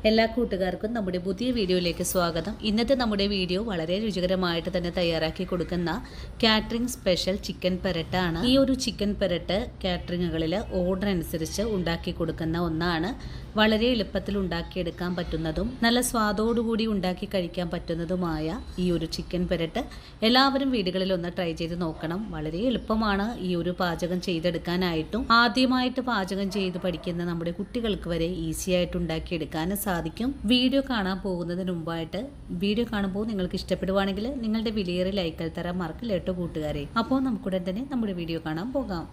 എല്ലാ കൂട്ടുകാർക്കും നമ്മുടെ പുതിയ വീഡിയോയിലേക്ക് സ്വാഗതം. ഇന്നത്തെ നമ്മുടെ വീഡിയോ വളരെ രുചികരമായിട്ട് തന്നെ തയ്യാറാക്കി കൊടുക്കുന്ന കാറ്ററിംഗ് സ്പെഷ്യൽ ചിക്കൻ പെരട്ടാണ്. ഈ ഒരു ചിക്കൻ പെരട്ട് കാറ്ററിങ്ങുകളിൽ ഓർഡർ അനുസരിച്ച് ഉണ്ടാക്കി കൊടുക്കുന്ന ഒന്നാണ്. വളരെ എളുപ്പത്തിൽ ഉണ്ടാക്കിയെടുക്കാൻ പറ്റുന്നതും നല്ല സ്വാദോടുകൂടി ഉണ്ടാക്കി കഴിക്കാൻ പറ്റുന്നതുമായ ഈ ഒരു ചിക്കൻ പെരട്ട് എല്ലാവരും വീടുകളിൽ ഒന്ന് ട്രൈ ചെയ്ത് നോക്കണം. വളരെ എളുപ്പമാണ് ഈ ഒരു പാചകം ചെയ്തെടുക്കാനായിട്ടും. ആദ്യമായിട്ട് പാചകം ചെയ്ത് പഠിക്കുന്ന നമ്മുടെ കുട്ടികൾക്ക് വരെ ഈസി ആയിട്ട് ഉണ്ടാക്കിയെടുക്കാൻ സാധിക്കും. വീഡിയോ കാണാൻ പോകുന്നതിന് മുമ്പായിട്ട് വീഡിയോ കാണുമ്പോൾ നിങ്ങൾക്ക് ഇഷ്ടപ്പെടുവാണെങ്കിൽ നിങ്ങളുടെ വിലയേറിയ ലൈക്കുകൾ തരാൻ മറക്കില്ല കേട്ടോ കൂട്ടുകാരെ. അപ്പോൾ നമുക്കുടൻ തന്നെ നമ്മുടെ വീഡിയോ കാണാൻ പോകാം.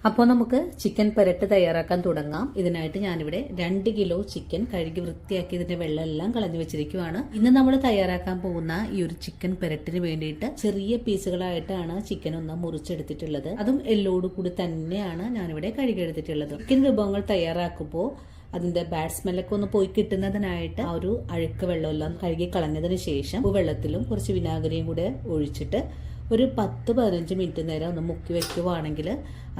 അപ്പോൾ നമുക്ക് ചിക്കൻ പെരട്ട് തയ്യാറാക്കാൻ തുടങ്ങാം. ഇതിനായിട്ട് ഞാനിവിടെ 2 കിലോ ചിക്കൻ കഴുകി വൃത്തിയാക്കി ഇതിന്റെ വെള്ളം എല്ലാം കളഞ്ഞു വെച്ചിരിക്കുവാണ്. ഇന്ന് നമ്മൾ തയ്യാറാക്കാൻ പോകുന്ന ഈ ഒരു ചിക്കൻ പെരട്ടിന് വേണ്ടിയിട്ട് ചെറിയ പീസുകളായിട്ടാണ് ചിക്കൻ ഒന്ന് മുറിച്ചെടുത്തിട്ടുള്ളത്. അതും എല്ലോട് കൂടി തന്നെയാണ് ഞാനിവിടെ കഴുകിയെടുത്തിട്ടുള്ളത്. ചിക്കൻ വിഭവങ്ങൾ തയ്യാറാക്കുമ്പോൾ അതിന്റെ ബാഡ് സ്മെല്ലൊക്കെ ഒന്ന് പോയി കിട്ടുന്നതിനായിട്ട് ആ ഒരു അഴുക്ക് വെള്ളമെല്ലാം കഴുകി കളഞ്ഞതിന് ശേഷം വെള്ളത്തിലും കുറച്ച് വിനാഗിരിയും കൂടെ ഒഴിച്ചിട്ട് ഒരു 10-15 മിനിറ്റ് നേരം ഒന്ന് മുക്കി വെക്കുവാണെങ്കിൽ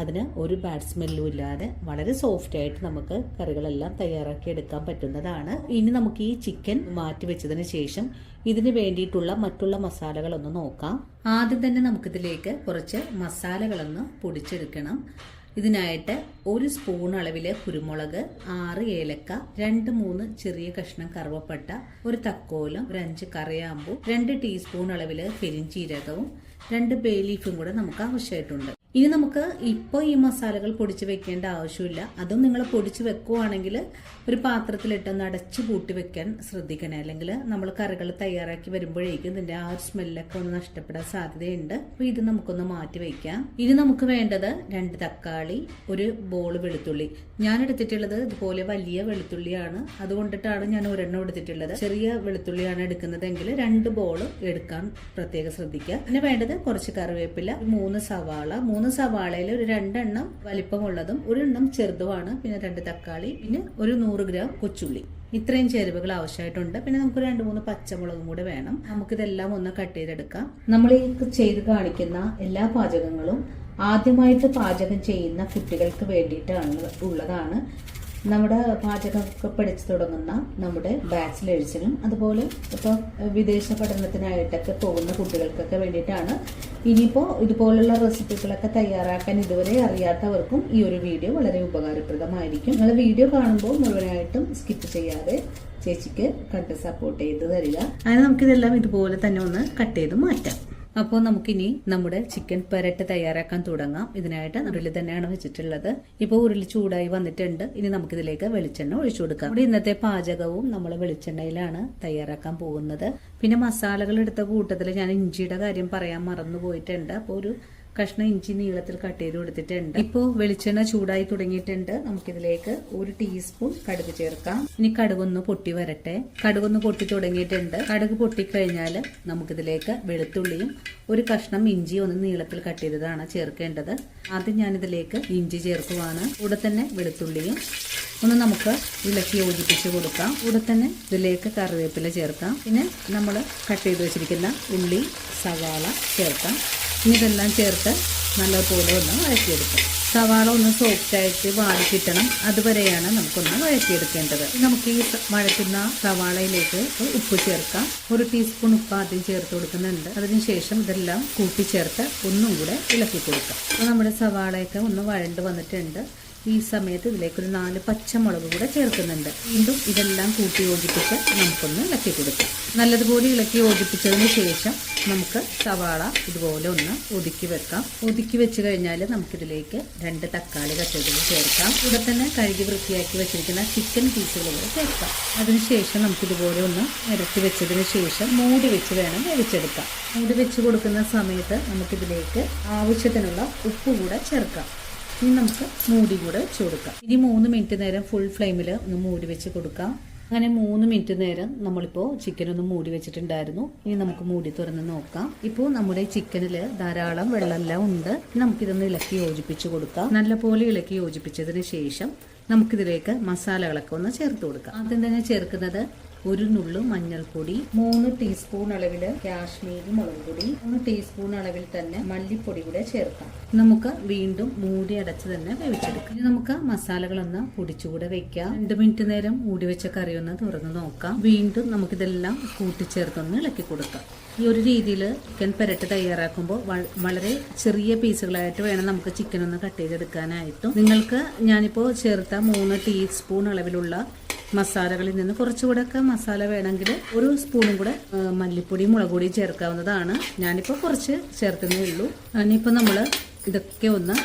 അതിന് ഒരു ബാഡ് സ്മെല്ലും ഇല്ലാതെ വളരെ സോഫ്റ്റ് ആയിട്ട് നമുക്ക് കറികളെല്ലാം തയ്യാറാക്കി എടുക്കാൻ പറ്റുന്നതാണ്. ഇനി നമുക്ക് ഈ ചിക്കൻ മാറ്റി വെച്ചതിന് ശേഷം ഇതിന് വേണ്ടിയിട്ടുള്ള മറ്റുള്ള മസാലകളൊന്ന് നോക്കാം. ആദ്യം തന്നെ നമുക്കിതിലേക്ക് കുറച്ച് മസാലകളൊന്ന് പൊടിച്ചെടുക്കണം. ഇതിനായിട്ട് 1 സ്പൂൺ അളവില് കുരുമുളക്, 6 ഏലക്ക, 2-3 ചെറിയ കഷ്ണം കറുവപ്പട്ട, 1 തക്കോലം, 5 കറിയാമ്പൂ, 2 ടീസ്പൂൺ അളവില് പെരിഞ്ചീരകവും 2 ബേ ലീഫും കൂടെ നമുക്ക് ആവശ്യമായിട്ടുണ്ട്. ഇനി നമുക്ക് ഇപ്പോൾ ഈ മസാലകൾ പൊടിച്ച് വെക്കേണ്ട ആവശ്യമില്ല. അതും നിങ്ങൾ പൊടിച്ച് വെക്കുവാണെങ്കിൽ ഒരു പാത്രത്തിലിട്ടൊന്ന് അടച്ചു പൂട്ടി വെക്കാൻ ശ്രദ്ധിക്കണേ. അല്ലെങ്കിൽ നമ്മൾ കറികൾ തയ്യാറാക്കി വരുമ്പോഴേക്കും ഇതിന്റെ ആ ഒരു സ്മെല്ലൊക്കെ ഒന്ന് നഷ്ടപ്പെടാൻ സാധ്യതയുണ്ട്. അപ്പോൾ ഇത് നമുക്കൊന്ന് മാറ്റി വെക്കാം. ഇനി നമുക്ക് വേണ്ടത് 2 തക്കാളി, 1 ബോൾ വെളുത്തുള്ളി. ഞാൻ എടുത്തിട്ടുള്ളത് ഇതുപോലെ വലിയ വെളുത്തുള്ളിയാണ്. അതുകൊണ്ടിട്ടാണ് ഞാൻ ഒരെണ്ണം എടുത്തിട്ടുള്ളത്. ചെറിയ വെളുത്തുള്ളിയാണ് എടുക്കുന്നതെങ്കിൽ 2 ബോൾ എടുക്കാൻ പ്രത്യേകം ശ്രദ്ധിക്കുക. പിന്നെ വേണ്ടത് കുറച്ച് കറിവേപ്പില, 3 സവാള, 3 സവാളയിൽ ഒരു 2 എണ്ണം വലിപ്പമുള്ളതും 1 എണ്ണം ചെറുതുമാണ്. പിന്നെ 2 തക്കാളി, പിന്നെ ഒരു 100 ഗ്രാം കൊച്ചുള്ളി. ഇത്രയും ചേരുവകൾ ആവശ്യമായിട്ടുണ്ട്. പിന്നെ നമുക്ക് 2-3 പച്ചമുളകും കൂടെ വേണം. നമുക്കിതെല്ലാം ഒന്ന് കട്ട് ചെയ്തെടുക്കാം. നമ്മൾ ഈ ചെയ്ത് കാണിക്കുന്ന എല്ലാ പാചകങ്ങളും ആദ്യമായിട്ട് പാചകം ചെയ്യുന്ന കുട്ടികൾക്ക് വേണ്ടിയിട്ടാണ് ഉള്ളതാണ്. നമ്മുടെ പാചകമൊക്കെ പഠിച്ചു തുടങ്ങുന്ന നമ്മുടെ ബാച്ചിലേഴ്സിനും അതുപോലെ ഇപ്പോൾ വിദേശ പഠനത്തിനായിട്ടൊക്കെ പോകുന്ന കുട്ടികൾക്കൊക്കെ വേണ്ടിയിട്ടാണ്. ഇനിയിപ്പോൾ ഇതുപോലുള്ള റെസിപ്പികളൊക്കെ തയ്യാറാക്കാൻ ഇതുവരെ അറിയാത്തവർക്കും ഈ ഒരു വീഡിയോ വളരെ ഉപകാരപ്രദമായിരിക്കും. നിങ്ങൾ വീഡിയോ കാണുമ്പോൾ മുഴുവനായിട്ടും സ്കിപ്പ് ചെയ്യാതെ ചേച്ചിക്ക് കണ്ട് സപ്പോർട്ട് ചെയ്ത് തരിക. അങ്ങനെ നമുക്കിതെല്ലാം ഇതുപോലെ തന്നെ ഒന്ന് കട്ട് ചെയ്ത് മാറ്റാം. അപ്പോൾ നമുക്കിനി നമ്മുടെ ചിക്കൻ പെരട്ട് തയ്യാറാക്കാൻ തുടങ്ങാം. ഇതിനായിട്ട് ഉരുളി തന്നെയാണ് വെച്ചിട്ടുള്ളത്. ഇപ്പോൾ ഉരുളി ചൂടായി വന്നിട്ടുണ്ട്. ഇനി നമുക്കിതിലേക്ക് വെളിച്ചെണ്ണ ഒഴിച്ചു കൊടുക്കാം. ഇവിടെ ഇന്നത്തെ പാചകവും നമ്മൾ വെളിച്ചെണ്ണയിലാണ് തയ്യാറാക്കാൻ പോകുന്നത്. പിന്നെ മസാലകൾ എടുത്ത കൂട്ടത്തിൽ ഞാൻ ഇഞ്ചിയുടെ കാര്യം പറയാൻ മറന്നു പോയിട്ടുണ്ട്. അപ്പോൾ ഒരു കഷ്ണം ഇഞ്ചി നീളത്തിൽ കട്ട് ചെയ്ത് കൊടുത്തിട്ടുണ്ട്. ഇപ്പോൾ വെളിച്ചെണ്ണ ചൂടായി തുടങ്ങിയിട്ടുണ്ട്. നമുക്കിതിലേക്ക് 1 ടീസ്പൂൺ കടുക് ചേർക്കാം. ഇനി കടുകൊന്ന് പൊട്ടി വരട്ടെ. കടുകൊന്ന് പൊട്ടി തുടങ്ങിയിട്ടുണ്ട്. കടുക് പൊട്ടിക്കഴിഞ്ഞാൽ നമുക്കിതിലേക്ക് വെളുത്തുള്ളിയും 1 കഷ്ണം ഇഞ്ചി ഒന്ന് നീളത്തിൽ കട്ട് ചെയ്തതാണ് ചേർക്കേണ്ടത്. ആദ്യം ഞാനിതിലേക്ക് ഇഞ്ചി ചേർക്കുവാണ്. കൂടെ തന്നെ വെളുത്തുള്ളിയും ഒന്ന് നമുക്ക് ഇളക്കി യോജിപ്പിച്ച് കൊടുക്കാം. കൂടെ തന്നെ ഇതിലേക്ക് കറിവേപ്പില ചേർക്കാം. പിന്നെ നമ്മൾ കട്ട് ചെയ്ത് വെച്ചിരിക്കുന്ന ഉള്ളി, സവാള ചേർക്കാം. ഇനി ഇതെല്ലാം ചേർത്ത് നല്ലപോലെ ഒന്ന് വഴറ്റിയെടുക്കാം. സവാള ഒന്ന് സോഫ്റ്റായിട്ട് വാടി കിട്ടണം. അതുവരെയാണ് നമുക്കൊന്ന് വഴറ്റിയെടുക്കേണ്ടത്. നമുക്ക് ഈ വഴറ്റുന്ന സവാളയിലേക്ക് ഉപ്പ് ചേർക്കാം. 1 ടീസ്പൂൺ ഉപ്പ് ആദ്യം ചേർത്ത് കൊടുക്കുന്നുണ്ട്. അതിനുശേഷം ഇതെല്ലാം കൂട്ടിച്ചേർത്ത് ഒന്നും കൂടെ ഇളക്കി കൊടുക്കാം. അപ്പോൾ നമ്മുടെ സവാളയൊക്കെ ഒന്ന് വഴണ്ട് വന്നിട്ടുണ്ട്. ഈ സമയത്ത് ഇതിലേക്ക് ഒരു 4 പച്ചമുളക് കൂടെ ചേർക്കുന്നുണ്ട്. വീണ്ടും ഇതെല്ലാം കൂട്ടി യോജിപ്പിച്ച് നമുക്കൊന്ന് ഇളക്കി കൊടുക്കാം. നല്ലതുപോലെ ഇളക്കി യോജിപ്പിച്ചതിന് ശേഷം നമുക്ക് സവാള ഇതുപോലെ ഒന്ന് ഒതുക്കി വെക്കാം. ഒതുക്കി വെച്ച് കഴിഞ്ഞാൽ നമുക്കിതിലേക്ക് 2 തക്കാളി കട്ട് ചേർക്കാം. ഇവിടെ തന്നെ കഴുകി വൃത്തിയാക്കി വെച്ചിരിക്കുന്ന ചിക്കൻ പീസുകൾ കൂടെ ചേർക്കാം. അതിനുശേഷം നമുക്കിതുപോലെ ഒന്ന് നിരത്തി വെച്ചതിന് ശേഷം മൂടി വെച്ച് വേണം വേവിച്ചെടുക്കാം. മൂടി വെച്ച് കൊടുക്കുന്ന സമയത്ത് നമുക്കിതിലേക്ക് ആവശ്യത്തിനുള്ള ഉപ്പ് കൂടെ ചേർക്കാം. ഇനി നമുക്ക് മൂടി കൂടെ വെച്ച് കൊടുക്കാം. ഇനി 3 മിനിറ്റ് നേരം ഫുൾ ഫ്ലെയിമിൽ ഒന്ന് മൂടി വെച്ച് കൊടുക്കാം. അങ്ങനെ 3 മിനിറ്റ് നേരം നമ്മളിപ്പോൾ ചിക്കൻ ഒന്ന് മൂടി വെച്ചിട്ടുണ്ടായിരുന്നു. ഇനി നമുക്ക് മൂടി തുറന്ന് നോക്കാം. ഇപ്പോൾ നമ്മുടെ ചിക്കനിൽ ധാരാളം വെള്ളമെല്ലാം ഉണ്ട്. നമുക്കിതൊന്ന് ഇളക്കി യോജിപ്പിച്ച് കൊടുക്കാം. നല്ലപോലെ ഇളക്കി യോജിപ്പിച്ചതിന് ശേഷം നമുക്കിതിലേക്ക് മസാലകളൊക്കെ ഒന്ന് ചേർത്ത് കൊടുക്കാം. ആദ്യം തന്നെ ചേർക്കുന്നത് 1 നുള്ളു മഞ്ഞൾപ്പൊടി, 3 ടീസ്പൂൺ അളവിൽ കാശ്മീരി മുളക് പൊടി, 3 ടീസ്പൂൺ അളവിൽ തന്നെ മല്ലിപ്പൊടി കൂടെ ചേർക്കാം. നമുക്ക് വീണ്ടും മൂടി അടച്ച് തന്നെ വേവിച്ചെടുക്കാം. ഇനി നമുക്ക് മസാലകളൊന്ന് പൊടിച്ചുകൂടെ വെക്കാം. 2 മിനിറ്റ് നേരം മൂടി വെച്ച കറി ഒന്ന് തുറന്ന് നോക്കാം. വീണ്ടും നമുക്കിതെല്ലാം കൂട്ടിച്ചേർത്തൊന്ന് ഇളക്കി കൊടുക്കാം. ഈ ഒരു രീതിയിൽ ചിക്കൻ പെരട്ട് തയ്യാറാക്കുമ്പോൾ വളരെ ചെറിയ പീസുകളായിട്ട് വേണം നമുക്ക് ചിക്കൻ ഒന്ന് കട്ട് ചെയ്തെടുക്കാനായിട്ടും. നിങ്ങൾക്ക് ഞാനിപ്പോൾ ചേർത്ത 3 ടീസ്പൂൺ അളവിലുള്ള മസാലകളിൽ നിന്ന് കുറച്ചുകൂടെ ഒക്കെ മസാല വേണമെങ്കിൽ 1 സ്പൂണും കൂടെ മല്ലിപ്പൊടി മുളക് പൊടി ചേർക്കാവുന്നതാണ്. ഞാനിപ്പോൾ കുറച്ച് ചേർക്കുന്നേ ഉള്ളൂ. ഇനിയിപ്പോൾ നമ്മൾ ഇതൊക്കെ ഒന്ന്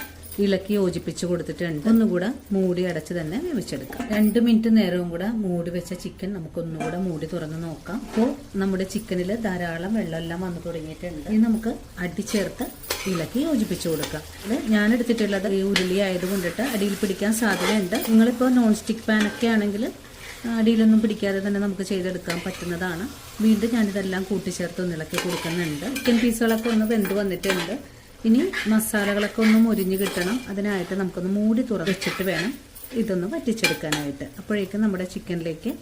ഇളക്കി യോജിപ്പിച്ച് കൊടുത്തിട്ടുണ്ട്. ഒന്നുകൂടെ മൂടി അടച്ച് തന്നെ വേവിച്ചെടുക്കാം. 2 മിനിറ്റ് നേരവും കൂടെ മൂടി വെച്ച ചിക്കൻ നമുക്കൊന്നുകൂടെ മൂടി തുറന്ന് നോക്കാം. അപ്പോൾ നമ്മുടെ ചിക്കനിൽ ധാരാളം വെള്ളമെല്ലാം വന്നു തുടങ്ങിയിട്ടുണ്ട്. ഇനി നമുക്ക് അടി ചേർത്ത് ഇളക്കി യോജിപ്പിച്ച് കൊടുക്കാം. അത് ഞാൻ എടുത്തിട്ടുള്ളത് ഈ ഉരുളി ആയതുകൊണ്ടിട്ട് അടിയിൽ പിടിക്കാൻ സാധ്യതയുണ്ട്. നിങ്ങളിപ്പോൾ നോൺ സ്റ്റിക്ക് പാനൊക്കെ ആണെങ്കിൽ അടിയിലൊന്നും പിടിക്കാതെ തന്നെ നമുക്ക് ചെയ്തെടുക്കാൻ പറ്റുന്നതാണ്. വീണ്ടും ഞാനിതെല്ലാം കൂട്ടിച്ചേർത്ത് ഒന്ന് ഇളക്കി കൊടുക്കുന്നുണ്ട്. ചിക്കൻ പീസുകളൊക്കെ ഒന്ന് വെന്ത് വന്നിട്ടുണ്ട്. ഇനി മസാലകളൊക്കെ ഒന്ന് മുരിഞ്ഞ് കിട്ടണം. അതിനായിട്ട് നമുക്കൊന്ന് മൂടി തുറന്ന് വെച്ചിട്ട് വേണം ഇതൊന്ന് വറ്റിച്ചെടുക്കാനായിട്ട്. അപ്പോഴേക്കും നമ്മുടെ ചിക്കനിലേക്ക്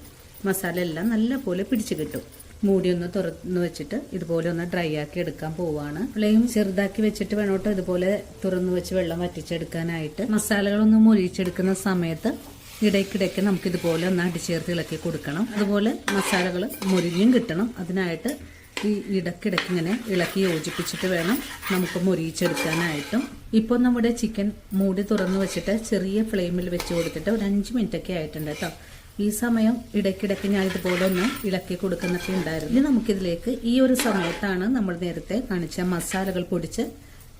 മസാല എല്ലാം നല്ലപോലെ പിടിച്ച് കിട്ടും. മൂടി ഒന്ന് തുറന്ന് വെച്ചിട്ട് ഇതുപോലെ ഒന്ന് ഡ്രൈ ആക്കി എടുക്കാൻ പോവാണ്. ഫ്ലെയിം ചെറുതാക്കി വെച്ചിട്ട് വേണോട്ടോ ഇതുപോലെ തുറന്ന് വെച്ച് വെള്ളം വറ്റിച്ചെടുക്കാനായിട്ട്. മസാലകളൊന്ന് മുരിച്ചെടുക്കുന്ന സമയത്ത് ഇടയ്ക്കിടയ്ക്ക് നമുക്ക് ഇതുപോലെ ഒന്ന് അടിച്ചേർത്ത് ഇളക്കി കൊടുക്കണം. അതുപോലെ മസാലകൾ മുരിഞ്ഞും കിട്ടണം. അതിനായിട്ട് ഈ ഇടയ്ക്കിടയ്ക്ക് ഇങ്ങനെ ഇളക്കി യോജിപ്പിച്ചിട്ട് വേണം നമുക്ക് മുരിച്ചെടുക്കാനായിട്ടും. ഇപ്പോൾ നമ്മുടെ ചിക്കൻ മൂടി തുറന്ന് വെച്ചിട്ട് ചെറിയ ഫ്ലെയിമിൽ വെച്ച് കൊടുത്തിട്ട് ഒരു 5 മിനിറ്റ് ഒക്കെ ആയിട്ടുണ്ട് കേട്ടോ. ഈ സമയം ഇടയ്ക്കിടയ്ക്ക് ഞാൻ ഇതുപോലെ ഒന്ന് ഇളക്കി കൊടുക്കുന്നൊക്കെ ഉണ്ടായിരുന്നു. ഇനി നമുക്കിതിലേക്ക് ഈ ഒരു സമയത്താണ് നമ്മൾ നേരത്തെ കാണിച്ച മസാലകൾ പൊടിച്ച്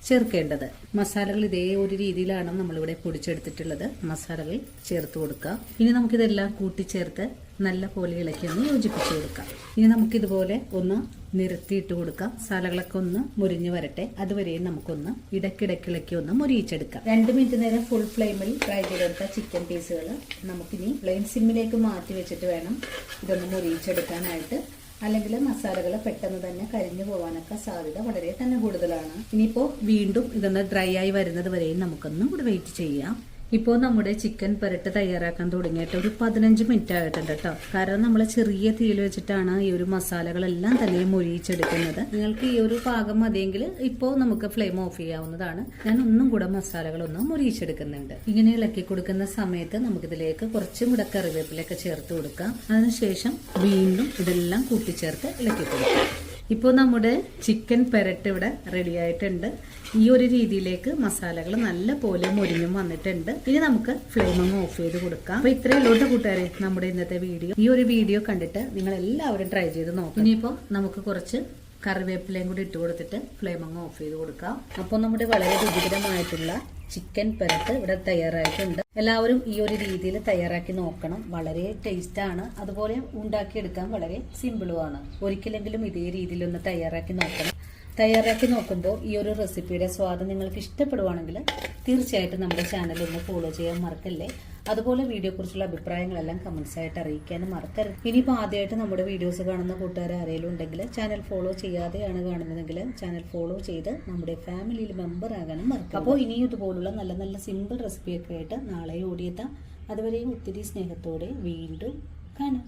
ചേർക്കേണ്ടത്. മസാലകൾ ഇതേ ഒരു രീതിയിലാണ് നമ്മളിവിടെ പൊടിച്ചെടുത്തിട്ടുള്ളത്. മസാലകൾ ചേർത്ത് കൊടുക്കുക. ഇനി നമുക്കിതെല്ലാം കൂട്ടിച്ചേർത്ത് നല്ല പോലെ ഇളക്കി ഒന്ന് യോജിപ്പിച്ച് കൊടുക്കാം. ഇനി നമുക്കിതുപോലെ ഒന്ന് നിരത്തിയിട്ട് കൊടുക്കാം. മസാലകളൊക്കെ ഒന്ന് മുരിഞ്ഞ് വരട്ടെ. അതുവരെയും നമുക്കൊന്ന് ഇടയ്ക്കിടയ്ക്ക് ഇളക്കി ഒന്ന് മുരിയിച്ചെടുക്കാം. 2 മിനിറ്റ് നേരം ഫുൾ ഫ്ലെയിമിൽ ഫ്രൈ ചെയ്തെടുത്ത ചിക്കൻ പീസുകൾ നമുക്കിനി ഫ്ലെയിം സിമ്മിലേക്ക് മാറ്റി വെച്ചിട്ട് വേണം ഇതൊന്ന് മുരിയിച്ചെടുക്കാനായിട്ട്. അല്ലെങ്കിൽ മസാലകൾ പെട്ടെന്ന് തന്നെ കരിഞ്ഞു പോകാനൊക്കെ സാധ്യത വളരെ തന്നെ കൂടുതലാണ്. ഇനിയിപ്പോൾ വീണ്ടും ഇതൊന്ന് ഡ്രൈ ആയി വരുന്നത് വരെയും നമുക്കൊന്നും കൂടെ വെയിറ്റ് ചെയ്യാം. ഇപ്പോൾ നമ്മുടെ ചിക്കൻ പെരട്ട് തയ്യാറാക്കാൻ തുടങ്ങിയിട്ട് ഒരു 15 മിനിറ്റ് ആയിട്ടുണ്ട് കേട്ടോ. കാരണം നമ്മൾ ചെറിയ തീയിൽ വെച്ചിട്ടാണ് ഈ ഒരു മസാലകളെല്ലാം തന്നെ മൊരിയിച്ചെടുക്കുന്നത്. നിങ്ങൾക്ക് ഈ ഒരു പാകം മതിയെങ്കിൽ ഇപ്പോൾ നമുക്ക് ഫ്ലെയിം ഓഫ് ചെയ്യാവുന്നതാണ്. ഞാൻ ഒന്നും കൂടെ മസാലകളൊന്നും മൊരിയിച്ചെടുക്കുന്നുണ്ട്. ഇങ്ങനെ ഇളക്കി കൊടുക്കുന്ന സമയത്ത് നമുക്കിതിലേക്ക് കുറച്ചും കൂടെ കറിവേപ്പിലൊക്കെ ചേർത്ത് കൊടുക്കാം. അതിനുശേഷം വീണ്ടും ഇതെല്ലാം കൂട്ടിച്ചേർത്ത് ഇളക്കി കൊടുക്കാം. ഇപ്പോൾ നമ്മുടെ ചിക്കൻ പെരട്ട് ഇവിടെ റെഡി ആയിട്ടുണ്ട്. ഈ ഒരു രീതിയിലേക്ക് മസാലകൾ നല്ല പോലെ മുരിഞ്ഞും വന്നിട്ടുണ്ട്. ഇനി നമുക്ക് ഫ്ലെയിം അങ്ങ് ഓഫ് ചെയ്ത് കൊടുക്കാം. അപ്പൊ ഇത്രയേ ഉള്ളൂ കൂട്ടുകാരെ നമ്മുടെ ഇന്നത്തെ വീഡിയോ. ഈ ഒരു വീഡിയോ കണ്ടിട്ട് നിങ്ങൾ എല്ലാവരും ട്രൈ ചെയ്ത് നോക്കാം. ഇനിയിപ്പോൾ നമുക്ക് കുറച്ച് കറിവേപ്പിലയും കൂടി ഇട്ട് കൊടുത്തിട്ട് ഫ്ലെയിം അങ്ങ് ഓഫ് ചെയ്ത് കൊടുക്കാം. അപ്പോൾ നമ്മുടെ വളരെ രുചികരമായിട്ടുള്ള ചിക്കൻ പെരട്ട് ഇവിടെ തയ്യാറായിട്ടുണ്ട്. എല്ലാവരും ഈ ഒരു രീതിയിൽ തയ്യാറാക്കി നോക്കണം. വളരെ ടേസ്റ്റ് ആണ്. അതുപോലെ ഉണ്ടാക്കിയെടുക്കാൻ വളരെ സിമ്പിളുമാണ്. ഒരിക്കലെങ്കിലും ഇതേ രീതിയിൽ ഒന്ന് തയ്യാറാക്കി നോക്കണം. തയ്യാറാക്കി നോക്കുമ്പോൾ ഈ ഒരു റെസിപ്പിയുടെ സ്വാദ് നിങ്ങൾക്ക് ഇഷ്ടപ്പെടുവാണെങ്കിൽ തീർച്ചയായിട്ടും നമ്മുടെ ചാനൽ ഒന്ന് ഫോളോ ചെയ്യാൻ മറക്കല്ലേ. അതുപോലെ വീഡിയോ കുറിച്ചുള്ള അഭിപ്രായങ്ങളെല്ലാം കമന്റ്സ് ആയിട്ട് അറിയിക്കാനും മറക്കരുത്. ഇനിയിപ്പോൾ ആദ്യമായിട്ട് നമ്മുടെ വീഡിയോസ് കാണുന്ന കൂട്ടുകാർ ആരെങ്കിലും ഉണ്ടെങ്കിൽ ചാനൽ ഫോളോ ചെയ്യാതെയാണ് കാണുന്നതെങ്കിൽ ചാനൽ ഫോളോ ചെയ്ത് നമ്മുടെ ഫാമിലിയിൽ മെമ്പർ ആകാനും മറക്കും. അപ്പോൾ ഇനിയും ഇതുപോലുള്ള നല്ല നല്ല സിമ്പിൾ റെസിപ്പിയൊക്കെ ആയിട്ട് നാളെ ഓടിയെത്താം. അതുവരെയും ഒത്തിരി സ്നേഹത്തോടെ വീണ്ടും കാണാം.